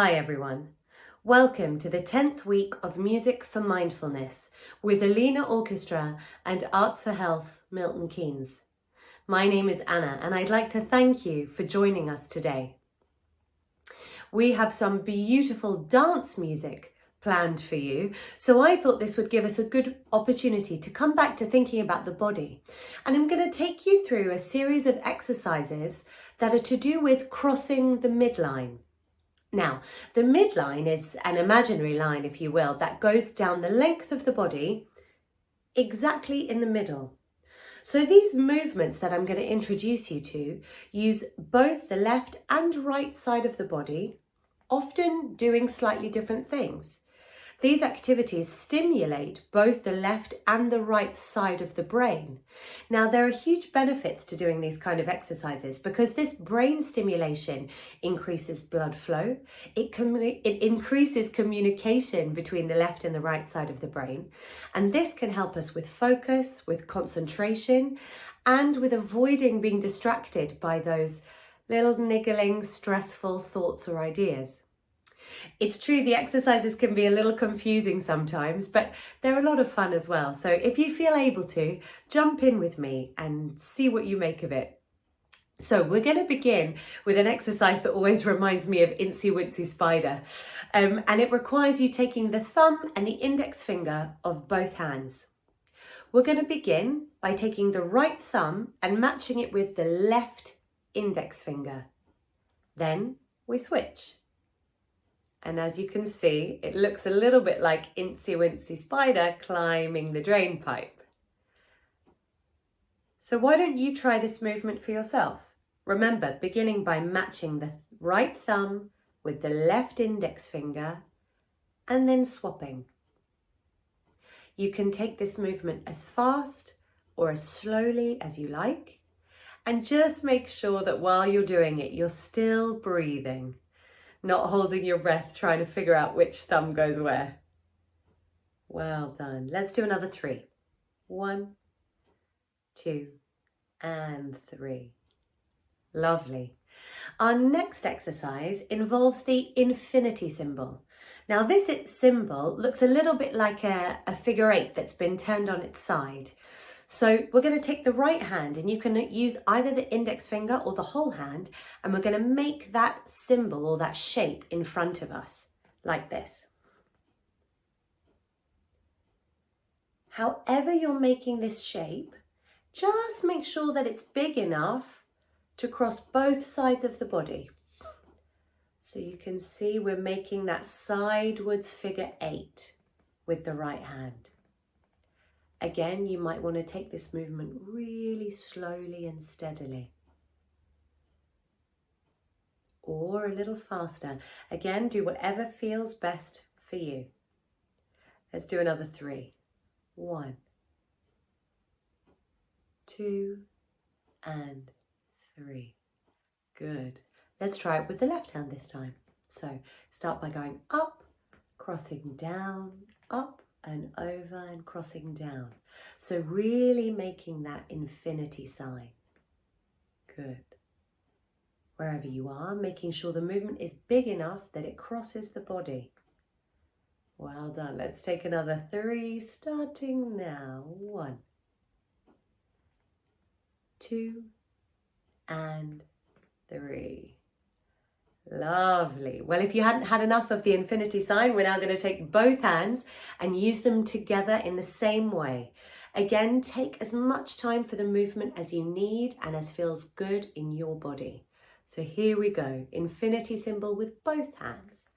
Hi everyone. Welcome to the 10th week of Music for Mindfulness with Alina Orchestra and Arts for Health, Milton Keynes. My name is Anna and I'd like to thank you for joining us today. We have some beautiful dance music planned for you, so I thought this would give us a good opportunity to come back to thinking about the body. And I'm going to take you through a series of exercises that are to do with crossing the midline. Now, the midline is an imaginary line, if you will, that goes down the length of the body exactly in the middle. So these movements that I'm going to introduce you to use both the left and right side of the body, often doing slightly different things. These activities stimulate both the left and the right side of the brain. Now, there are huge benefits to doing these kind of exercises because this brain stimulation increases blood flow. It increases communication between the left and the right side of the brain. And this can help us with focus, with concentration, and with avoiding being distracted by those little niggling, stressful thoughts or ideas. It's true, the exercises can be a little confusing sometimes, but they're a lot of fun as well. So if you feel able to, jump in with me and see what you make of it. So we're going to begin with an exercise that always reminds me of Incy Wincy Spider. And it requires you taking the thumb and the index finger of both hands. We're going to begin by taking the right thumb and matching it with the left index finger. Then we switch. And as you can see, it looks a little bit like Incy Wincy Spider climbing the drain pipe. So why don't you try this movement for yourself? Remember, beginning by matching the right thumb with the left index finger and then swapping. You can take this movement as fast or as slowly as you like, and just make sure that while you're doing it, you're still breathing. Not holding your breath, trying to figure out which thumb goes where. Well done. Let's do another 3. 1, 2, and 3. Lovely. Our next exercise involves the infinity symbol. Now this symbol looks a little bit like a figure 8 that's been turned on its side. So we're going to take the right hand and you can use either the index finger or the whole hand, and we're going to make that symbol or that shape in front of us like this. However you're making this shape, just make sure that it's big enough to cross both sides of the body. So you can see we're making that sidewards figure 8 with the right hand. Again, you might want to take this movement really slowly and steadily. Or a little faster. Again, do whatever feels best for you. Let's do another 3. 1, 2, and 3. Good. Let's try it with the left hand this time. So start by going up, crossing down, up, and over and crossing down. So really making that infinity sign. Good. Wherever you are, making sure the movement is big enough that it crosses the body. Well done. Let's take another 3, starting now. 1, 2, and 3. Lovely. Well, if you hadn't had enough of the infinity sign, we're now going to take both hands and use them together in the same way. Again, take as much time for the movement as you need and as feels good in your body. So here we go. Infinity symbol with both hands.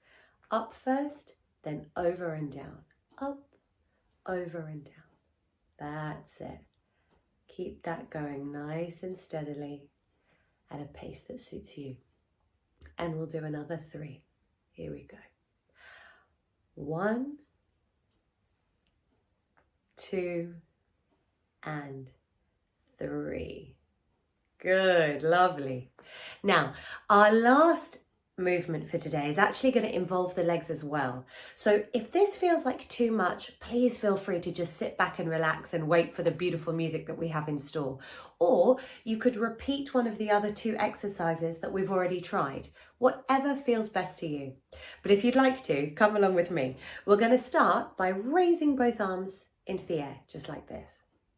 Up first, then over and down. Up, over and down. That's it. Keep that going nice and steadily at a pace that suits you. And we'll do another 3. Here we go. 1, 2, and 3. Good, lovely. Now, our last movement for today is actually going to involve the legs as well. So if this feels like too much, please feel free to just sit back and relax and wait for the beautiful music that we have in store. Or you could repeat one of the other two exercises that we've already tried, whatever feels best to you. But if you'd like to, come along with me. We're going to start by raising both arms into the air, just like this.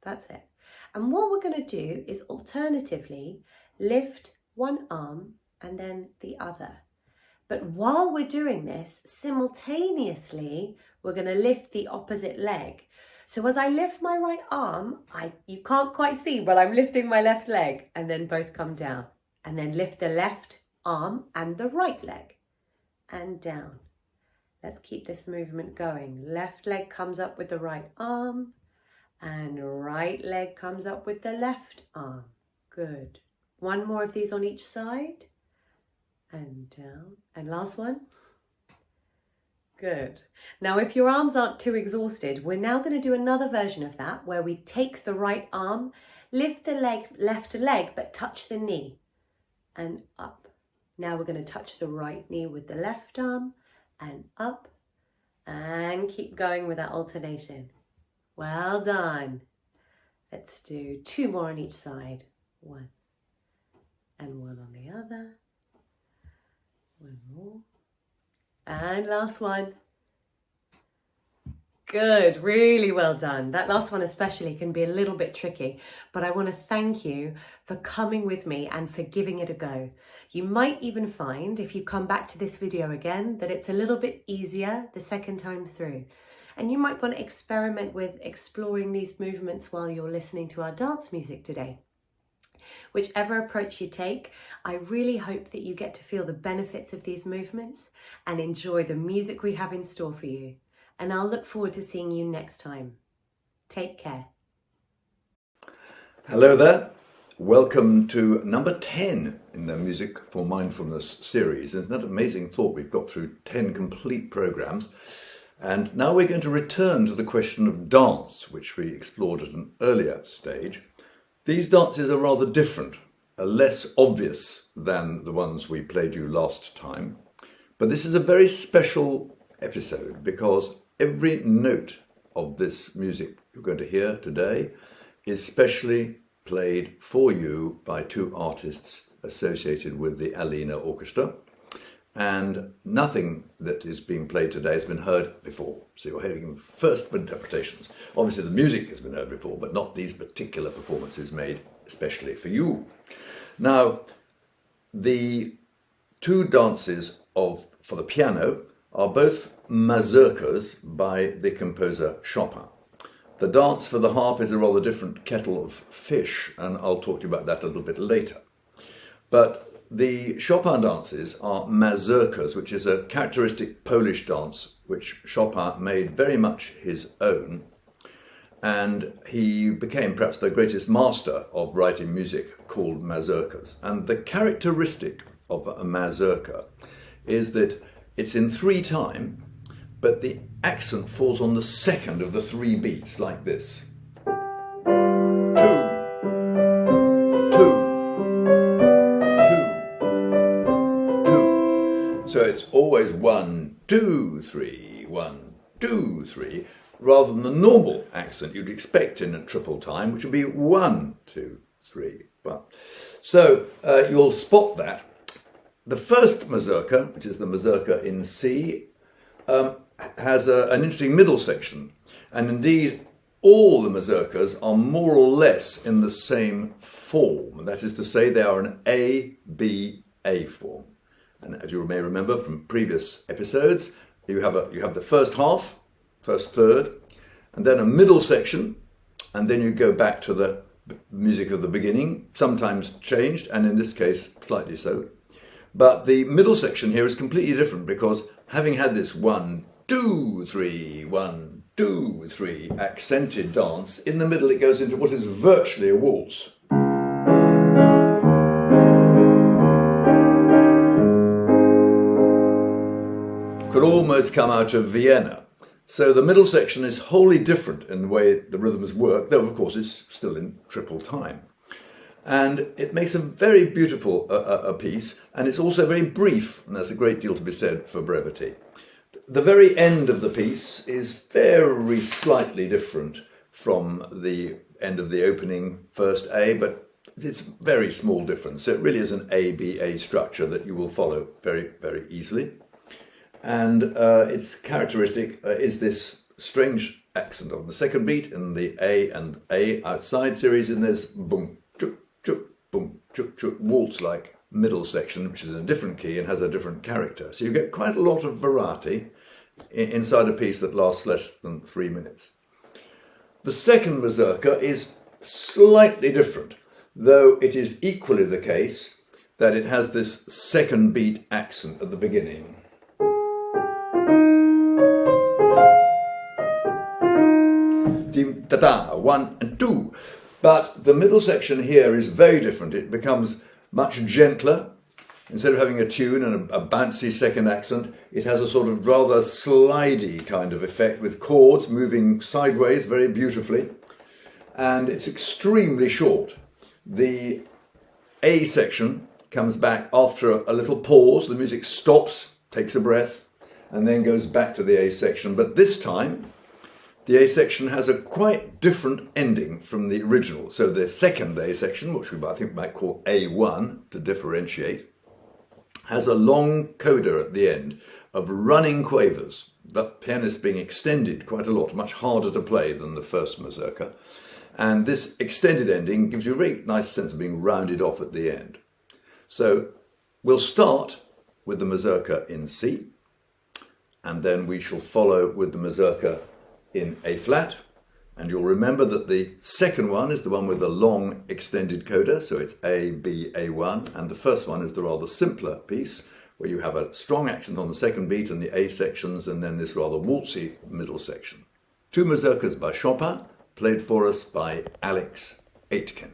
That's it. And what we're going to do is alternatively lift one arm and then the other. But while we're doing this, simultaneously, we're going to lift the opposite leg. So as I lift my right arm, you can't quite see, but I'm lifting my left leg, and then both come down. And then lift the left arm and the right leg, and down. Let's keep this movement going. Left leg comes up with the right arm, and right leg comes up with the left arm. Good. One more of these on each side. And down. And last one. Good. Now, if your arms aren't too exhausted, we're now going to do another version of that where we take the right arm, lift the left leg, but touch the knee and up. Now we're going to touch the right knee with the left arm and up, and keep going with that alternation. Well done. Let's do two more on each side. One and one on the other. One more. And last one. Good, really well done. That last one especially can be a little bit tricky, but I want to thank you for coming with me and for giving it a go. You might even find, if you come back to this video again, that it's a little bit easier the second time through. And you might want to experiment with exploring these movements while you're listening to our dance music today. Whichever approach you take, I really hope that you get to feel the benefits of these movements and enjoy the music we have in store for you. And I'll look forward to seeing you next time. Take care. Hello there. Welcome to number 10 in the Music for Mindfulness series. Isn't that amazing thought? We've got through 10 complete programs. And now we're going to return to the question of dance, which we explored at an earlier stage. These dances are rather different, less obvious than the ones we played you last time. But this is a very special episode because every note of this music you're going to hear today is specially played for you by two artists associated with the Alina Orchestra. And nothing that is being played today has been heard before. So you're hearing first interpretations. Obviously the music has been heard before, but not these particular performances made especially for you. Now, the two dances for the piano are both mazurkas by the composer Chopin. The dance for the harp is a rather different kettle of fish, and I'll talk to you about that a little bit later. But the Chopin dances are mazurkas, which is a characteristic Polish dance which Chopin made very much his own. And he became perhaps the greatest master of writing music called mazurkas. And the characteristic of a mazurka is that it's in 3/time, but the accent falls on the second of the 3 beats, like this. 2, 2. So it's always 1, 2, 3, 1, 2, 3, rather than the normal accent you'd expect in a triple time, which would be 1, 2, 3, 1. So you'll spot that. The first mazurka, which is the mazurka in C, has an interesting middle section. And indeed, all the mazurkas are more or less in the same form. That is to say, they are an A-B-A form. And as you may remember from previous episodes, you have the first half, first third, and then a middle section, and then you go back to the music of the beginning, sometimes changed, and in this case, slightly so. But the middle section here is completely different because having had this 1, 2, 3, 1, 2, 3 accented dance, in the middle it goes into what is virtually a waltz. Could almost come out of Vienna. So the middle section is wholly different in the way the rhythms work, though of course it's still in triple time. And it makes a very beautiful a piece, and it's also very brief, and there's a great deal to be said for brevity. The very end of the piece is very slightly different from the end of the opening first A, but it's very small difference. So it really is an A-B-A structure that you will follow very, very easily. And its characteristic is this strange accent on the second beat in the A and A outside series, and there's boom, chuk, chuk, boom, chuk, chuk, waltz-like middle section, which is in a different key and has a different character. So you get quite a lot of variety inside a piece that lasts less than 3 minutes. The second mazurka is slightly different, though it is equally the case that it has this second beat accent at the beginning. Da-da, 1 and 2. But the middle section here is very different. It becomes much gentler. Instead of having a tune and a bouncy second accent, it has a sort of rather slidey kind of effect with chords moving sideways very beautifully. And it's extremely short. The A section comes back after a little pause. The music stops, takes a breath, and then goes back to the A section. But this time, the A section has a quite different ending from the original. So the second A section, which we I think might call A1 to differentiate, has a long coda at the end of running quavers, but pianist being extended quite a lot, much harder to play than the first mazurka. And this extended ending gives you a very nice sense of being rounded off at the end. So we'll start with the mazurka in C, and then we shall follow with the mazurka in A flat. And you'll remember that the second one is the one with the long extended coda, so it's A, B, A1, and the first one is the rather simpler piece, where you have a strong accent on the second beat and the A sections, and then this rather waltzy middle section. Two mazurkas by Chopin, played for us by Ilyich Aitken.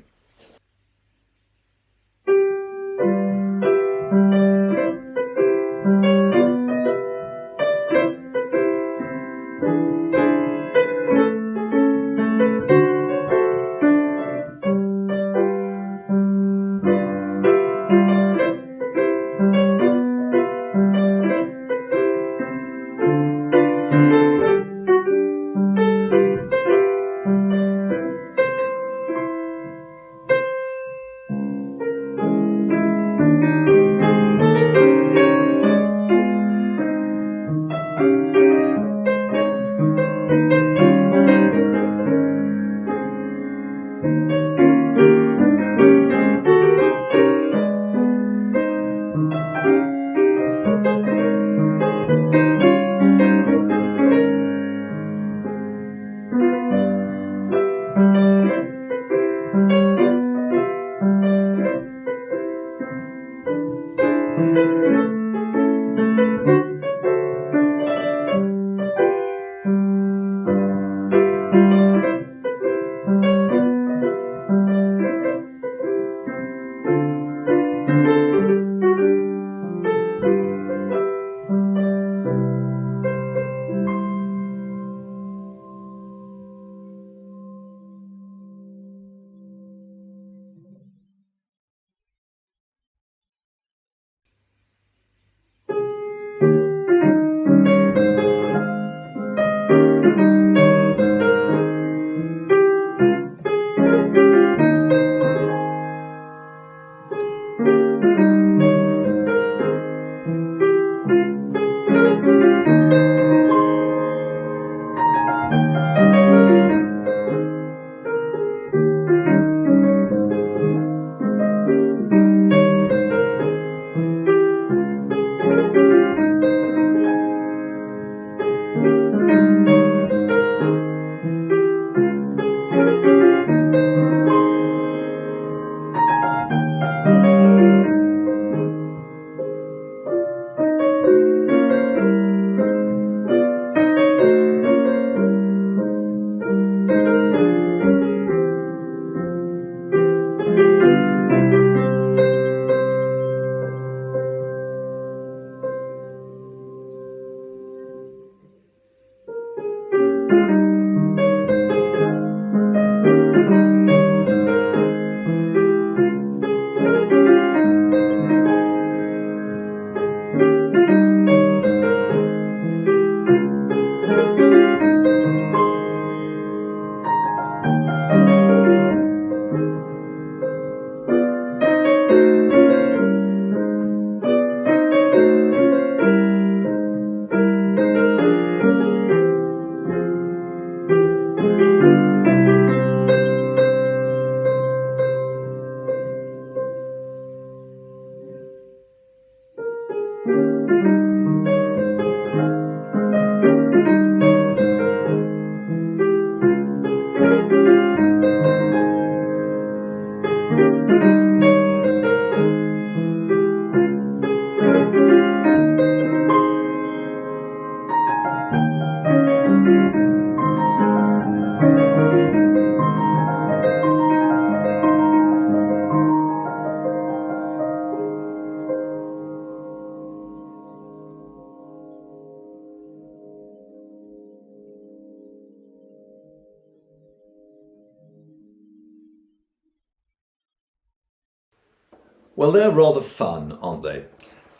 Well, they're rather fun, aren't they?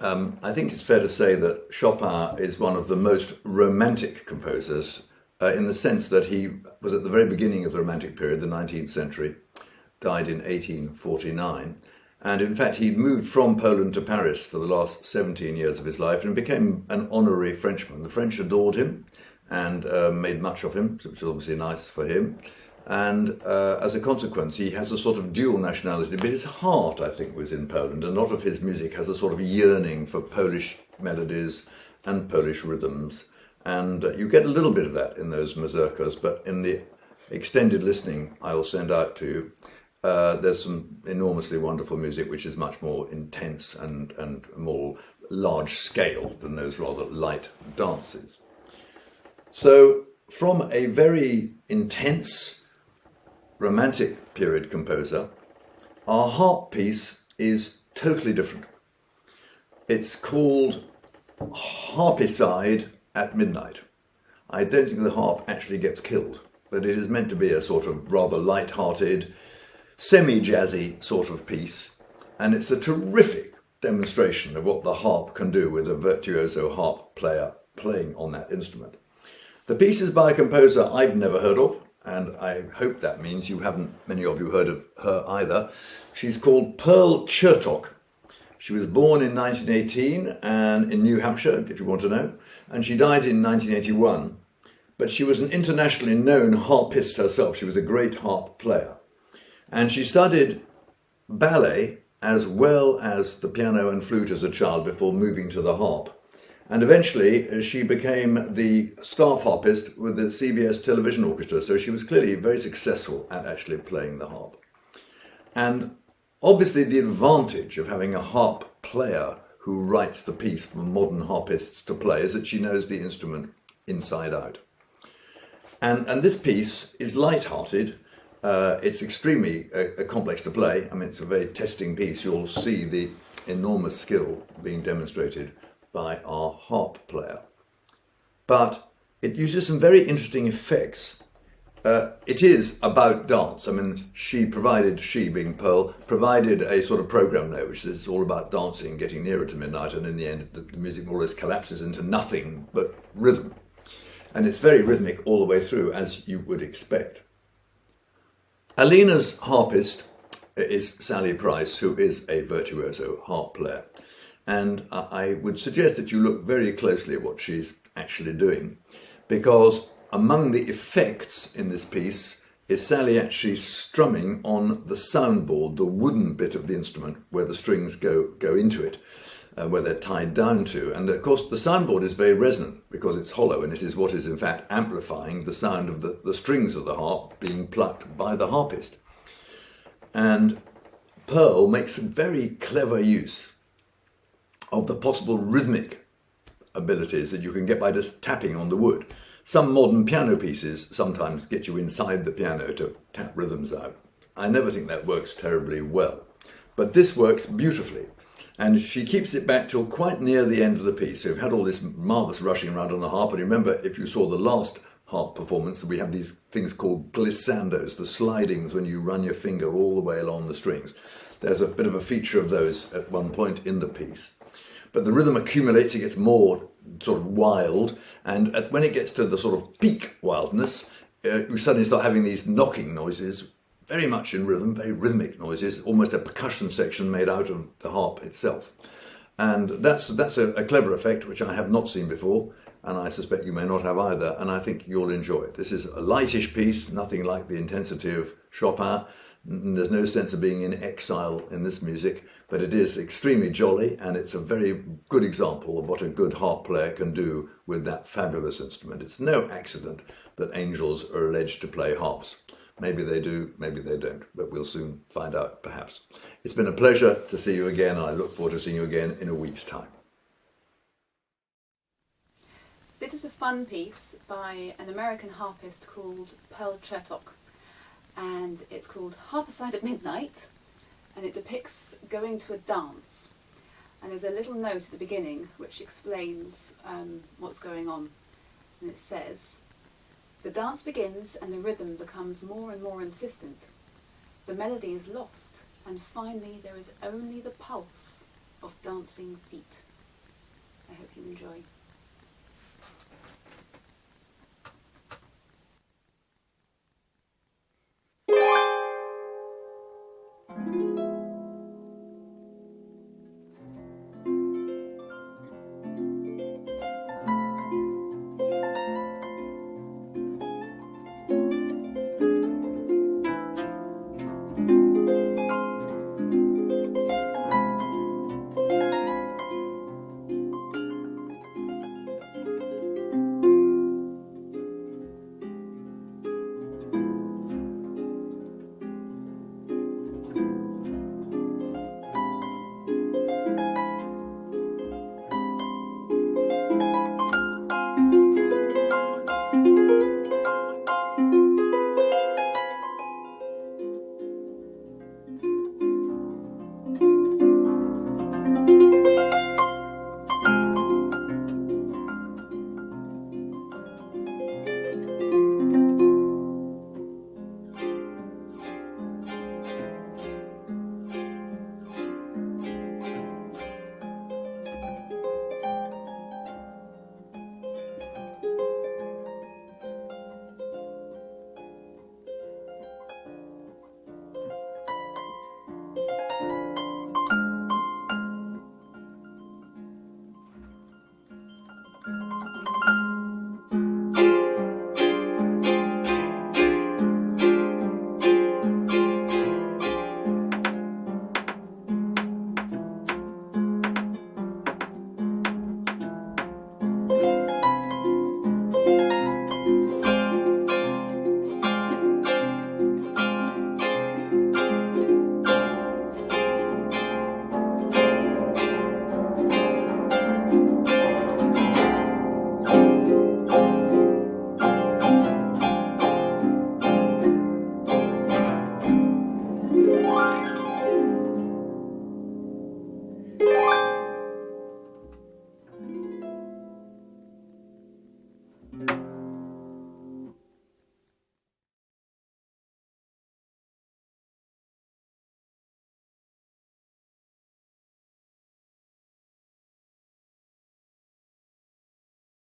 I think it's fair to say that Chopin is one of the most romantic composers in the sense that he was at the very beginning of the Romantic period, the 19th century, died in 1849. And in fact, he'd moved from Poland to Paris for the last 17 years of his life and became an honorary Frenchman. The French adored him and made much of him, which was obviously nice for him. And as a consequence, he has a sort of dual nationality, but his heart, I think, was in Poland. And a lot of his music has a sort of yearning for Polish melodies and Polish rhythms. And you get a little bit of that in those mazurkas, but in the extended listening I will send out to you, there's some enormously wonderful music which is much more intense and more large scale than those rather light dances. So from a very intense Romantic period composer, our harp piece is totally different. It's called Harpicide at Midnight. I don't think the harp actually gets killed, but it is meant to be a sort of rather light-hearted, semi-jazzy sort of piece, and it's a terrific demonstration of what the harp can do with a virtuoso harp player playing on that instrument. The piece is by a composer I've never heard of, and I hope that means you haven't, many of you, heard of her either. She's called Pyotr. She was born in 1918 and in New Hampshire, if you want to know, and she died in 1981. But she was an internationally known harpist herself. She was a great harp player. And she studied ballet as well as the piano and flute as a child before moving to the harp. And eventually she became the staff harpist with the CBS television orchestra. So she was clearly very successful at actually playing the harp. And obviously the advantage of having a harp player who writes the piece for modern harpists to play is that she knows the instrument inside out. And this piece is light-hearted. It's extremely complex to play. I mean, it's a very testing piece. You'll see the enormous skill being demonstrated by our harp player. But it uses some very interesting effects. It is about dance. I mean, she, being Pearl, provided a sort of program note, which is all about dancing, getting nearer to midnight, and in the end, the music more or less collapses into nothing but rhythm. And it's very rhythmic all the way through, as you would expect. Alina's harpist is Sally Price, who is a virtuoso harp player. And I would suggest that you look very closely at what she's actually doing, because among the effects in this piece is Sally actually strumming on the soundboard, the wooden bit of the instrument where the strings go into it, where they're tied down to. And of course the soundboard is very resonant because it's hollow, and it is what is in fact amplifying the sound of the strings of the harp being plucked by the harpist. And Pearl makes very clever use of the possible rhythmic abilities that you can get by just tapping on the wood. Some modern piano pieces sometimes get you inside the piano to tap rhythms out. I never think that works terribly well, but this works beautifully. And she keeps it back till quite near the end of the piece. So you've had all this marvellous rushing around on the harp, and remember, if you saw the last harp performance, we have these things called glissandos, the slidings when you run your finger all the way along the strings. There's a bit of a feature of those at one point in the piece. But the rhythm accumulates, it gets more sort of wild, and when it gets to the sort of peak wildness, you suddenly start having these knocking noises, very much in rhythm, very rhythmic noises, almost a percussion section made out of the harp itself. And that's a clever effect which I have not seen before, and I suspect you may not have either, and I think you'll enjoy it. This is a lightish piece, nothing like the intensity of Chopin. There's no sense of being in exile in this music, but it is extremely jolly, and it's a very good example of what a good harp player can do with that fabulous instrument. It's no accident that angels are alleged to play harps. Maybe they do, maybe they don't, but we'll soon find out, perhaps. It's been a pleasure to see you again, and I look forward to seeing you again in a week's time. This is a fun piece by an American harpist called Pyotr, and it's called Harpicide at Midnight, and it depicts going to a dance. And there's a little note at the beginning which explains what's going on. And it says, "The dance begins and the rhythm becomes more and more insistent. The melody is lost. And finally, there is only the pulse of dancing feet. I hope you enjoy.